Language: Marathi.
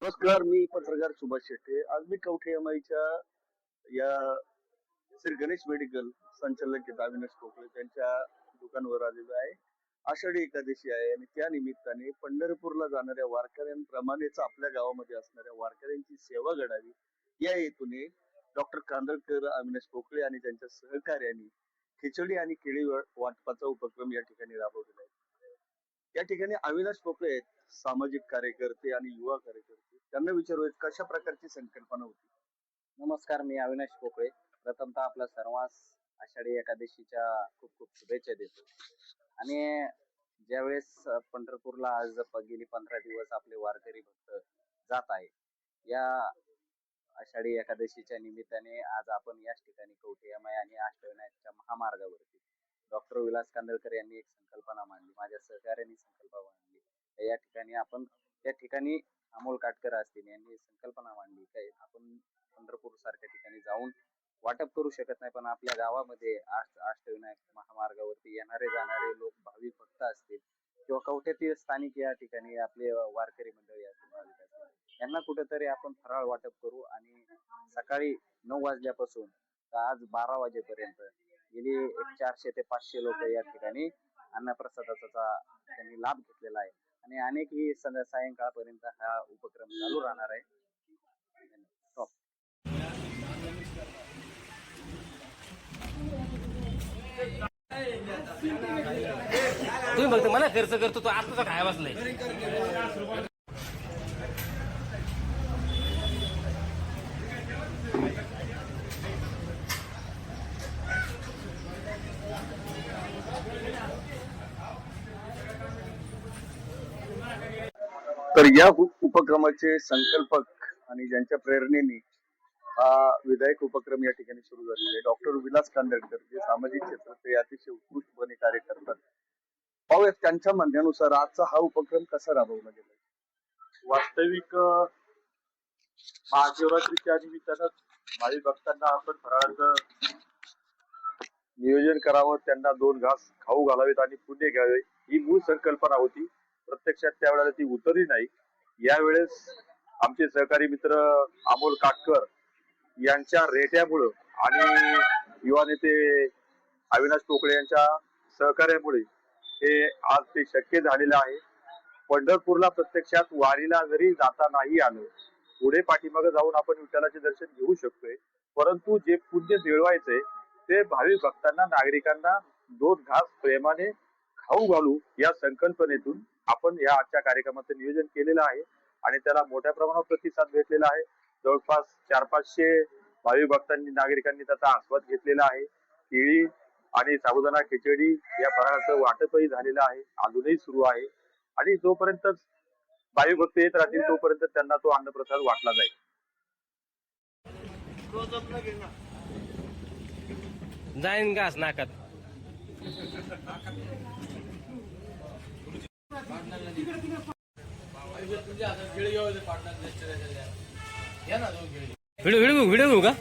नमस्कार, मी पत्रकार सुभाष शेट्टे. आज मी कवठे एमआयच्या या श्री गणेश मेडिकल संचालक अविनाश पोकळे त्यांच्या दुकानावर आलेलो आहे. आषाढी एकादशी आहे आणि त्या निमित्ताने पंढरपूरला जाणाऱ्या वारकऱ्यांप्रमाणेच आपल्या गावामध्ये असणाऱ्या वारकऱ्यांची सेवा घडावी या हेतूने डॉक्टर कांदळकर, अविनाश पोकळे आणि त्यांच्या सहकार्यांनी खिचडी आणि केळी वाटपाचा उपक्रम या ठिकाणी राबवलेला आहे. या ठिकाणी अविनाश पोकळे आहेत, सामाजिक कार्यकर्ते आणि युवा कार्यकर्ते. त्यांना विचारूयात कशा प्रकारची संकल्पना होती. नमस्कार, मी अविनाश पोकळे. प्रथमतः आपल्या सर्वांस आषाढी एकादशीच्या खूप खूप शुभेच्छा देतो. आणि ज्यावेळेस पंढरपूरला आज गेली 15 दिवस आपले वारकरी भक्त जात आहे, या आषाढी एकादशीच्या निमित्ताने आज आपण याच ठिकाणी कवठे एमआय आणि अष्टविनायकच्या महामार्गावरती डॉक्टर विलास कांदळकर यांनी एक संकल्पना मांडली, माझ्या सहकार्यांनी संकल्पना मांडली. या ठिकाणी आपण त्या ठिकाणी अमोल काटकर असतील यांनी संकल्पना मांडली की आपण पंढरपूर सारख्या ठिकाणी जाऊन वाटप करू शकत नाही, पण आपल्या गावामध्ये अष्टविनायक महामार्गावरती येणारे जाणारे लोक, भाविक भक्त असतील किंवा कवठ्यातील स्थानिक या ठिकाणी आपले वारकरी मंडळी असतील, भाविक असतील, यांना कुठेतरी आपण फराळ वाटप करू. आणि सकाळी 9 वाजल्यापासून तर आज 12 वाजेपर्यंत गेली 400 ते 500 लोक या ठिकाणी अन्नप्रसादाचा त्यांनी लाभ घेतलेला आहे. आणि अनेकही सायंकाळपर्यंत हा उपक्रम चालू राहणार आहे. तुम्ही बघतो मला खर्च करतो तो आता खाया बसलाय. तर या उपक्रमाचे संकल्पक आणि ज्यांच्या प्रेरणेने हा विधायक उपक्रम या ठिकाणी सुरू झालेला आहे डॉक्टर विलास कांदळकर, जे सामाजिक क्षेत्रात ते अतिशय उत्कृष्टपणे कार्य करतात. पाहूयात त्यांच्या म्हणण्यानुसार आजचा हा उपक्रम कसा राबवला गेला. वास्तविक महाशिवरात्रीच्या निमित्तानं भावी भक्तांना आपण फराळाचं नियोजन करावं, त्यांना 2 घास खाऊ घालावेत आणि पुण्य घ्यावे, ही मूळ संकल्पना होती. प्रत्यक्षात त्यावेळेला ती उतरली नाही. यावेळेस आमचे सहकारी मित्र अमोल काटकर यांच्या रेट्यामुळं आणि युवा नेते अविनाश पोकळे यांच्या सहकार्यामुळे हे आज ते शक्य झालेलं आहे. पंढरपूरला प्रत्यक्षात वारीला जरी जाता नाही आलं, पुढे पाठीमागे जाऊन आपण विठ्ठलाचे दर्शन घेऊ शकतोय, परंतु जे पुण्य मिळवायचंय ते भाविक भक्तांना, नागरिकांना 2 घास प्रेमाने खाऊ घालू या संकल्पनेतून आपण या आजच्या कार्यक्रमाचं नियोजन केलेलं आहे. आणि त्याला मोठ्या प्रमाणात प्रतिसाद भेटलेला आहे. जवळपास 400-500 भाविक भक्तांनी, नागरिकांनी त्याचा आस्वाद घेतलेला आहे. केळी आणि साबुदाणा खिचडी या फराळाचं वाटपही झालेलं आहे, अजूनही सुरू आहे. आणि जोपर्यंत भाविक भक्त येत राहतील तोपर्यंत त्यांना तो अन्नप्रसाद वाटला जाईल. जाईन घास नाकात. व्हिडिओ घेऊ का?